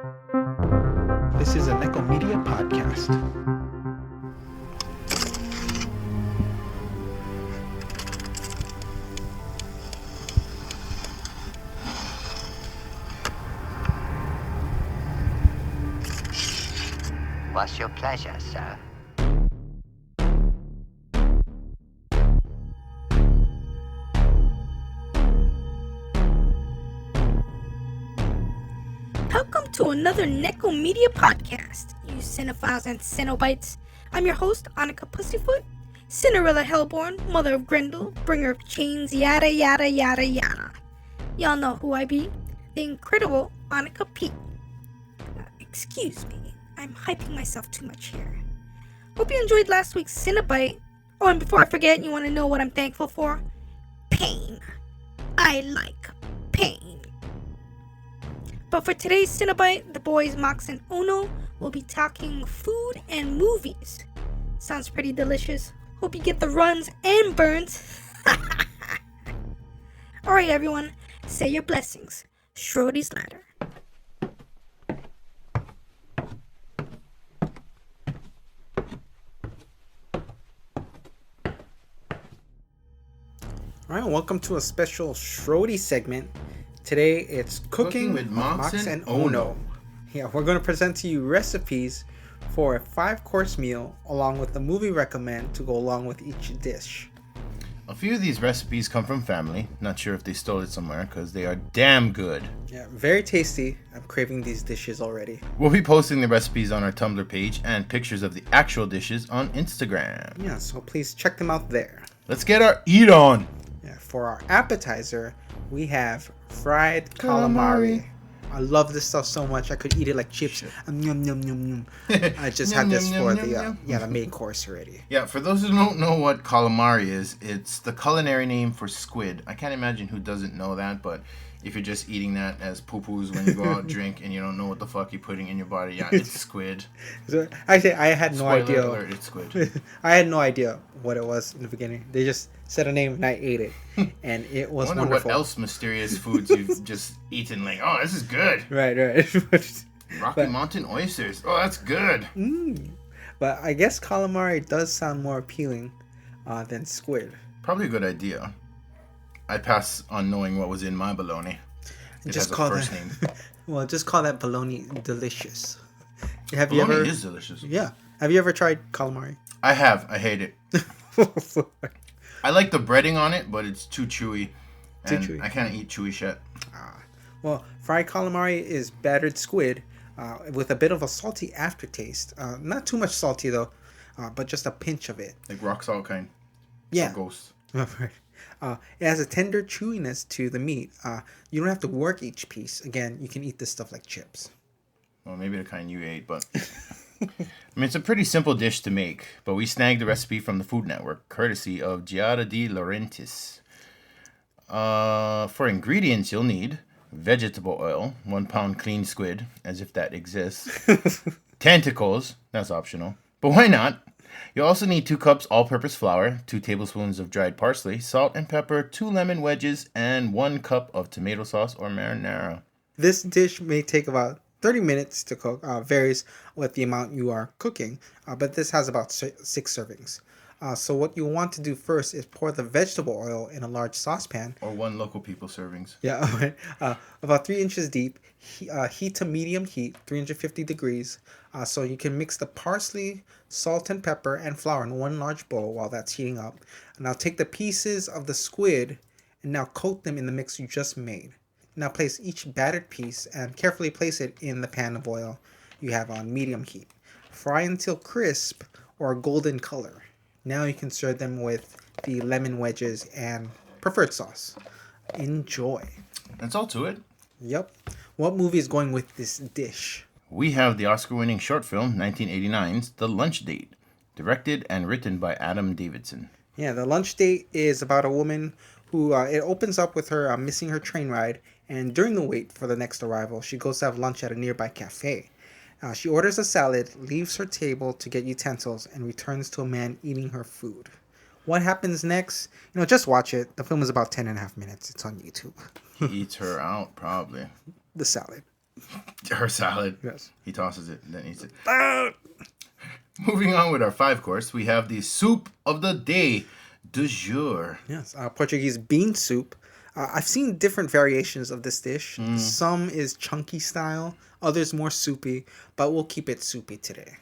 This is a Nekko Media podcast. What's your pleasure, sir? Welcome to another Nekko Media podcast, you cinephiles and Cenobites. I'm your host, Annika Pussyfoot, Cinderella Hellborn, mother of Grendel, bringer of chains, yada yada yada yada. Y'all know who I be, the incredible Annika P. Excuse me, I'm hyping myself too much here. Hope you enjoyed last week's Cinebite. Oh, and before I forget, you want to know what I'm thankful for? Pain. I like pain. But for today's Cinebite, the boys Mox and Ono will be talking food and movies. Sounds pretty delicious. Hope you get the runs and burns. Alright everyone, say your blessings. Schrody's ladder. Alright, welcome to a special Schrody segment. Today it's Cooking with Mox and Ono. Yeah, we're going to present to you recipes for a 5-course meal along with the movie recommend to go along with each dish. A few of these recipes come from family. Not sure if they stole it somewhere because they are damn good. Yeah, very tasty. I'm craving these dishes already. We'll be posting the recipes on our Tumblr page and pictures of the actual dishes on Instagram. Yeah, so please check them out there. Let's get our eat on! Yeah, for our appetizer, we have fried calamari. I love this stuff so much. I could eat it like chips. Yum, yum, yum, yum. I just had this for the main course already. Yeah, for those who don't know what calamari is, it's the culinary name for squid. I can't imagine who doesn't know that, but if you're just eating that as poo-poos when you go out drink and you don't know what the fuck you're putting in your body, yeah, it's squid. So, actually, I had no Spoiler idea. alert, it's squid. I had no idea what it was in the beginning. They just said a name and I ate it, and it was wonderful. wonderful. What else mysterious foods you've just eaten? Like, oh, this is good. Right. Rocky Mountain oysters. Oh, that's good. But I guess calamari does sound more appealing than squid. Probably a good idea. I pass on knowing what was in my bologna. It Just has a call first that. name. Well, just call that bologna delicious. Have Bologna you ever? is delicious. Yeah. Have you ever tried calamari? I have. I hate it. I like the breading on it, but it's too chewy. And chewy. I can't eat chewy shit. Well, fried calamari is battered squid with a bit of a salty aftertaste. Not too much salty though, but just a pinch of it. Like rock salt kind. Yeah. Or ghost. It has a tender chewiness to the meat. You don't have to work each piece. Again, you can eat this stuff like chips. Well, maybe the kind you ate, but... I mean, it's a pretty simple dish to make, but we snagged the recipe from the Food Network, courtesy of Giada de Laurentiis. For ingredients, you'll need vegetable oil, 1 pound clean squid, as if that exists. Tentacles, that's optional, but why not? You'll also need 2 cups all-purpose flour, 2 tablespoons of dried parsley, salt and pepper, 2 lemon wedges, and 1 cup of tomato sauce or marinara. This dish may take about 30 minutes to cook. Varies with the amount you are cooking, but this has about 6 servings. So what you want to do first is pour the vegetable oil in a large saucepan. Or 1 local people servings. Yeah, about 3 inches deep. Heat to medium heat, 350 degrees. So you can mix the parsley, salt and pepper, and flour in 1 large bowl while that's heating up. Now take the pieces of the squid and now coat them in the mix you just made. Now place each battered piece and carefully place it in the pan of oil you have on medium heat. Fry until crisp or golden color. Now you can serve them with the lemon wedges and preferred sauce. Enjoy. That's all to it. Yep. What movie is going with this dish? We have the Oscar-winning short film 1989's The Lunch Date, directed and written by Adam Davidson. Yeah, The Lunch Date is about a woman who it opens up with her missing her train ride, and during the wait for the next arrival, she goes to have lunch at a nearby cafe. She orders a salad, leaves her table to get utensils, and returns to a man eating her food. What happens next? Just watch it. The film is about 10 and a half minutes. It's on YouTube. He eats her out, probably. The salad. Her salad. Yes. He tosses it and then eats it. Moving on with our 5-course, we have the soup of the day, du jour. Yes, Portuguese bean soup. I've seen different variations of this dish. Some is chunky style, others more soupy, but we'll keep it soupy today.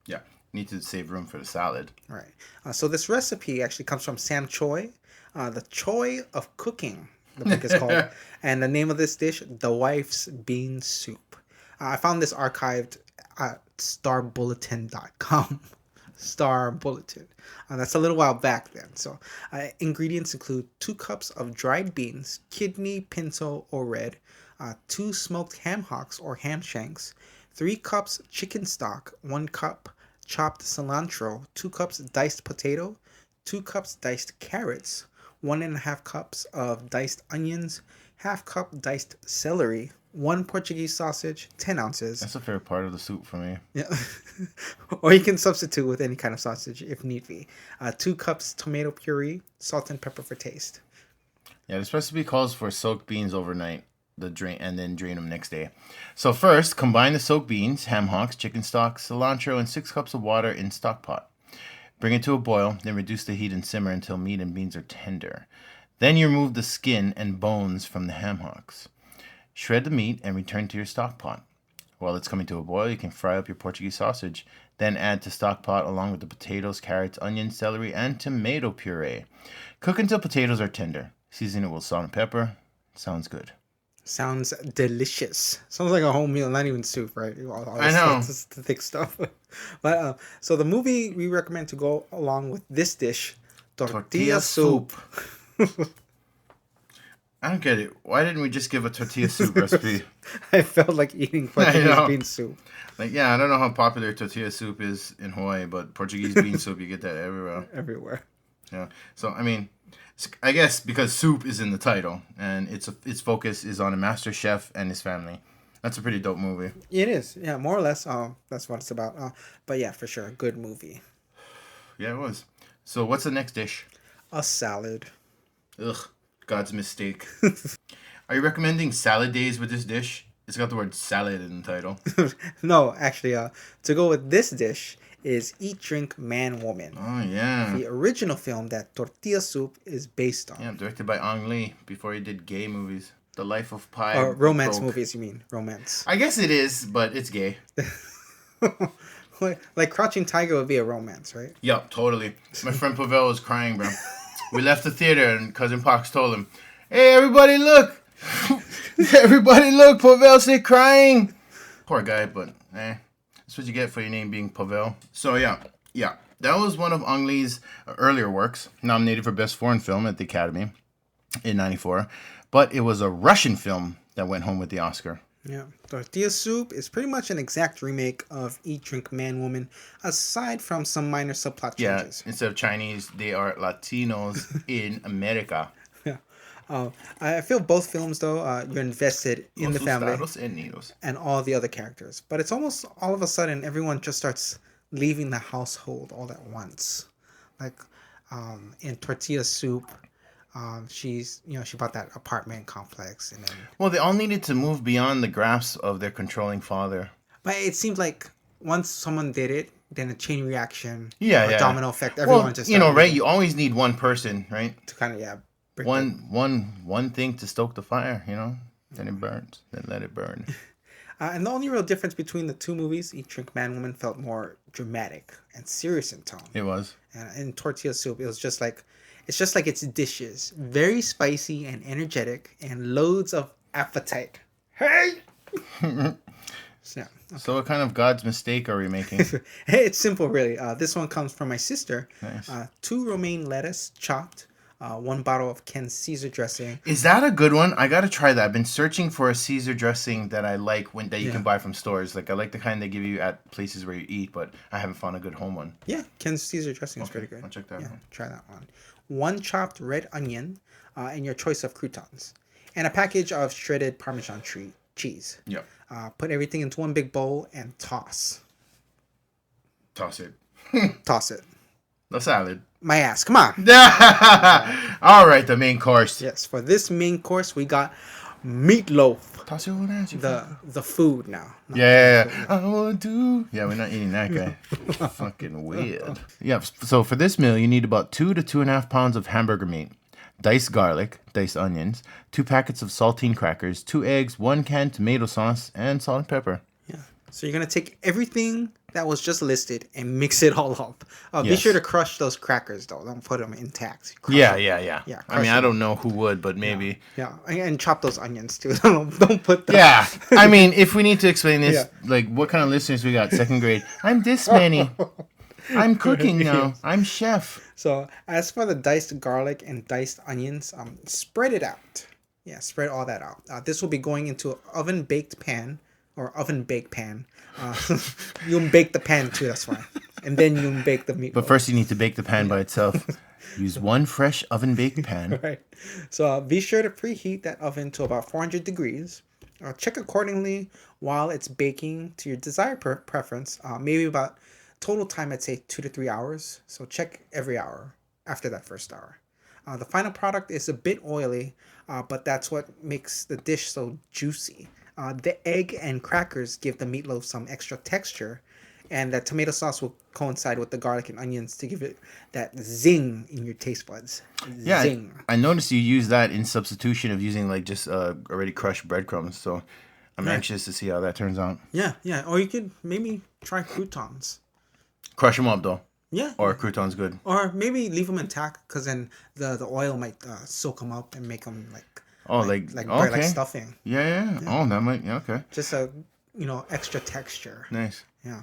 Yeah, need to save room for the salad. All right. So this recipe actually comes from Sam Choi, the Choi of cooking. The book is called, and the name of this dish, the wife's bean soup. I found this archived at starbulletin.com. Star Bulletin. That's a little while back then. So ingredients include 2 cups of dried beans, kidney, pinto, or red, 2 smoked ham hocks or ham shanks, 3 cups chicken stock, 1 cup chopped cilantro, 2 cups diced potato, 2 cups diced carrots, 1.5 cups of diced onions, half cup diced celery, 1 Portuguese sausage, 10 ounces. That's a fair part of the soup for me. Yeah. Or you can substitute with any kind of sausage if need be. 2 cups tomato puree, salt and pepper for taste. Yeah, this recipe calls for soak beans overnight, and then drain them next day. So first, combine the soaked beans, ham hocks, chicken stock, cilantro, and 6 cups of water in stock pot. Bring it to a boil, then reduce the heat and simmer until meat and beans are tender. Then you remove the skin and bones from the ham hocks. Shred the meat and return to your stock pot. While it's coming to a boil, you can fry up your Portuguese sausage. Then add to stock pot along with the potatoes, carrots, onions, celery, and tomato puree. Cook until potatoes are tender. Season it with salt and pepper. Sounds good. Sounds delicious. Sounds like a whole meal, not even soup, right? I know. This the thick stuff. But so the movie we recommend to go along with this dish, tortilla soup. I don't get it. Why didn't we just give a tortilla soup recipe? I felt like eating Portuguese bean soup. Like, yeah, I don't know how popular tortilla soup is in Hawaii, but Portuguese bean soup, you get that everywhere. Everywhere. Yeah. So, I mean, I guess because soup is in the title and its focus is on a master chef and his family. That's a pretty dope movie. It is. Yeah, more or less. That's what it's about. But yeah, for sure. Good movie. Yeah, it was. So, what's the next dish? A salad. Ugh. God's mistake. Are you recommending salad days with this dish? It's got the word salad in the title. No, actually, to go with this dish is Eat, Drink, Man, Woman. Oh, yeah. The original film that tortilla soup is based on. Yeah, directed by Ang Lee before he did gay movies. The Life of Pi. Or romance broke. movies, you mean? Romance. I guess it is, but it's gay. Like Crouching Tiger would be a romance, right? Yup, totally. My friend Pavel was crying, bro. We left the theater and Cousin Pox told him, "Hey, everybody look! Everybody look! Pavel's there crying!" Poor guy, but that's what you get for your name being Pavel. So yeah. That was one of Ang Lee's earlier works, nominated for Best Foreign Film at the Academy in '94. But it was a Russian film that went home with the Oscar. Yeah. Tortilla soup is pretty much an exact remake of Eat, Drink, Man, Woman, aside from some minor subplot changes. Yeah, instead of Chinese, they are Latinos in America. Yeah. I feel both films, though, you're invested in the family and all the other characters. But it's almost all of a sudden everyone just starts leaving the household all at once. Like in Tortilla Soup, she bought that apartment complex. And then, well, they all needed to move beyond the grasp of their controlling father. But it seemed like once someone did it, then a chain reaction, yeah. domino effect. Everyone just right? You always need one person, right? To kind of one thing to stoke the fire, Then it burns. Then let it burn. And the only real difference between the two movies, Eat, Drink, Man, Woman, felt more dramatic and serious in tone. It was. And in Tortilla Soup, it's just like its dishes, very spicy and energetic, and loads of appetite. Hey. So what kind of God's mistake are we making? It's simple, really. This one comes from my sister. Nice. 2 romaine lettuce chopped, 1 bottle of Ken's Caesar dressing. Is that a good one? I gotta try that. I've been searching for a Caesar dressing that I like that you can buy from stores. Like I like the kind they give you at places where you eat, but I haven't found a good home one. Yeah, Ken's Caesar dressing is pretty good. I'll check that out. Try that one. 1 chopped red onion, and your choice of croutons, and a package of shredded Parmesan cheese. Yeah. Put everything into one big bowl and toss. Toss it. Toss it. The salad. My ass, come on. All right, the main course. Yes, for this main course, we got Meatloaf. Toss your own ass, you fuck. The food now. Not Yeah. I want to. Yeah, we're not eating that guy. Fucking weird. Yeah, so for this meal, you need about 2 to 2.5 pounds of hamburger meat, diced garlic, diced onions, 2 packets of saltine crackers, 2 eggs, 1 can tomato sauce, and salt and pepper. Yeah. So you're gonna take everything that was just listed and mix it all up. Be Yes. sure to crush those crackers though. Don't put them intact. Crush Yeah. them. Yeah, I mean, crush I them. don't know who would, but maybe. Yeah, and chop those onions too. Don't put them. Yeah. I mean, if we need to explain this, Yeah. like, what kind of listeners we got? Second grade. I'm this many. I'm cooking now. I'm chef. So as for the diced garlic and diced onions, spread it out. Yeah, spread all that out. This will be going into an oven baked pan or oven baked pan. You bake the pan too. That's fine. And then you bake the meat. But first, you need to bake the pan by itself. Use 1 fresh oven baked pan. Right. So be sure to preheat that oven to about 400 degrees. Check accordingly while it's baking to your desired preference. Maybe about total time, I'd say 2 to 3 hours. So check every hour after that first hour. The final product is a bit oily, but that's what makes the dish so juicy. The egg and crackers give the meatloaf some extra texture, and that tomato sauce will coincide with the garlic and onions to give it that zing in your taste buds. Yeah, Zing. I noticed you use that in substitution of using like just already crushed breadcrumbs. So I'm anxious to see how that turns out. Yeah. Or you could maybe try croutons. Crush them up though. Yeah. Or croutons good. Or maybe leave them intact because then the oil might soak them up and make them like Like bread, okay. like stuffing. Yeah. Oh, that might. Yeah, okay. Just a extra texture. Nice. Yeah.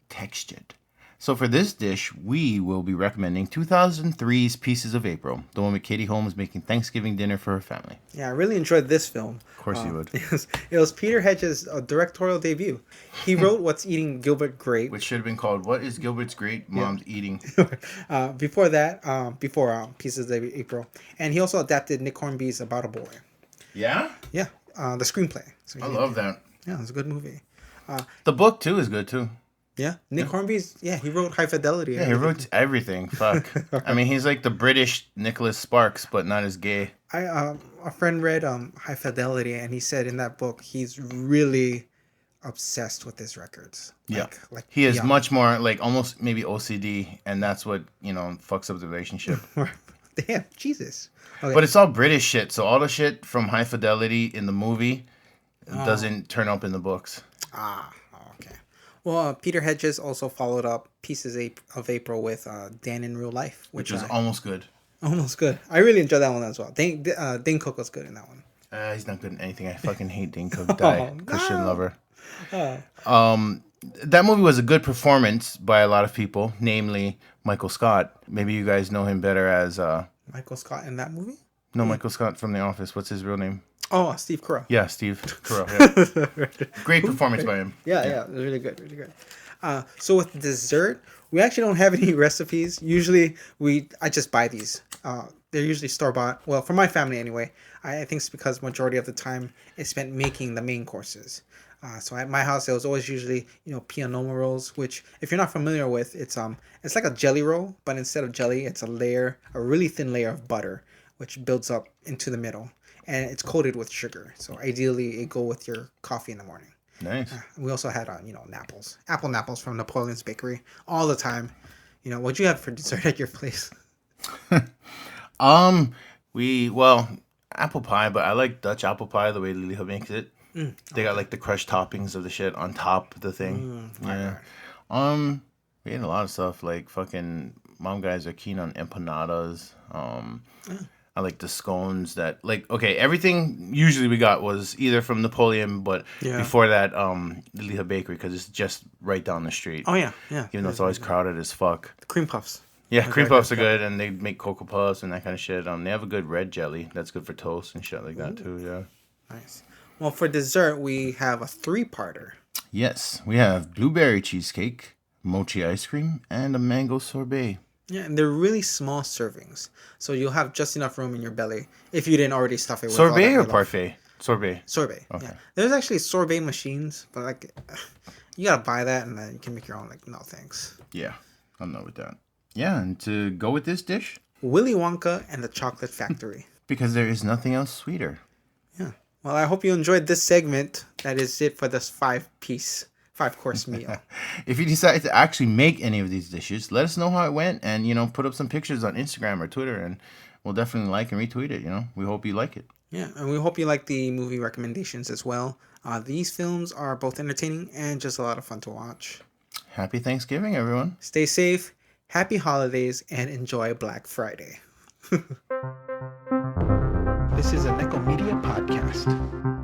Textured. So for this dish, we will be recommending 2003's Pieces of April, the one with Katie Holmes making Thanksgiving dinner for her family. Yeah, I really enjoyed this film. Of course you would. It was Peter Hedges' directorial debut. He wrote What's Eating Gilbert Grape. Which should have been called What is Gilbert's Great Mom's Eating? Before Pieces of April. And he also adapted Nick Hornby's About a Boy. Yeah? Yeah, the screenplay. So I love that. Yeah, it was a good movie. The book too is good too. Yeah, Nick Hornby's. Yeah, he wrote High Fidelity. Yeah, he wrote everything. Fuck. I mean, he's like the British Nicholas Sparks, but not as gay. A friend read High Fidelity, and he said in that book he's really obsessed with his records. Like He is much more like almost maybe OCD, and that's what fucks up the relationship. Damn, Jesus. Okay. But it's all British shit, so all the shit from High Fidelity in the movie doesn't turn up in the books. Okay. Well, Peter Hedges also followed up Pieces of April with Dan in Real Life, Which was almost good. almost good. I really enjoyed that one as well. Dane Cook was good in that one. He's not good in anything. I fucking hate Dane Cook. Die. Christian lover. That movie was a good performance by a lot of people, namely Michael Scott. Maybe you guys know him better as... Michael Scott in that movie? No, Michael Scott from The Office. What's his real name? Oh, Steve Carell. Yeah, Steve Carell. Yeah. Great performance by him. Yeah, it was really good, really good. So with dessert, we actually don't have any recipes. Usually, I just buy these. They're usually store bought. Well, for my family anyway. I think it's because majority of the time it's spent making the main courses. So at my house, it was always usually pianoma rolls, which if you're not familiar with, it's like a jelly roll, but instead of jelly, it's a really thin layer of butter, which builds up into the middle, and it's coated with sugar. So ideally, it go with your coffee in the morning. Nice. We also had Napples, apple Napples from Napoleon's Bakery all the time. What'd you have for dessert at your place? Apple pie, but I like Dutch apple pie the way Lily makes it. They got like the crushed toppings of the shit on top of the thing. Yeah. We ate a lot of stuff like fucking mom guys are keen on empanadas. I like the scones that everything usually we got was either from Napoleon, but before that, Lily Bakery because it's just right down the street. Oh yeah. Even though it's always crowded as fuck. The cream puffs. Yeah, cream puffs are good, and they make Cocoa Puffs and that kind of shit. They have a good red jelly that's good for toast and shit like that too. Yeah. Nice. Well, for dessert, we have a 3-parter. Yes, we have blueberry cheesecake, mochi ice cream, and a mango sorbet. Yeah, and they're really small servings, so you'll have just enough room in your belly if you didn't already stuff it with all Sorbet that or meatloaf. parfait? Sorbet. Sorbet. Okay. Yeah, there's actually sorbet machines, but you gotta buy that, and then you can make your own. No thanks. Yeah, I'm not with that. Yeah, and to go with this dish, Willy Wonka and the Chocolate Factory. because there is nothing else sweeter. Well, I hope you enjoyed this segment. That is it for this 5-course meal. If you decide to actually make any of these dishes, let us know how it went and, put up some pictures on Instagram or Twitter and we'll definitely like and retweet it, We hope you like it. Yeah, and we hope you like the movie recommendations as well. These films are both entertaining and just a lot of fun to watch. Happy Thanksgiving, everyone. Stay safe, happy holidays, and enjoy Black Friday. This is a Nekko Media podcast.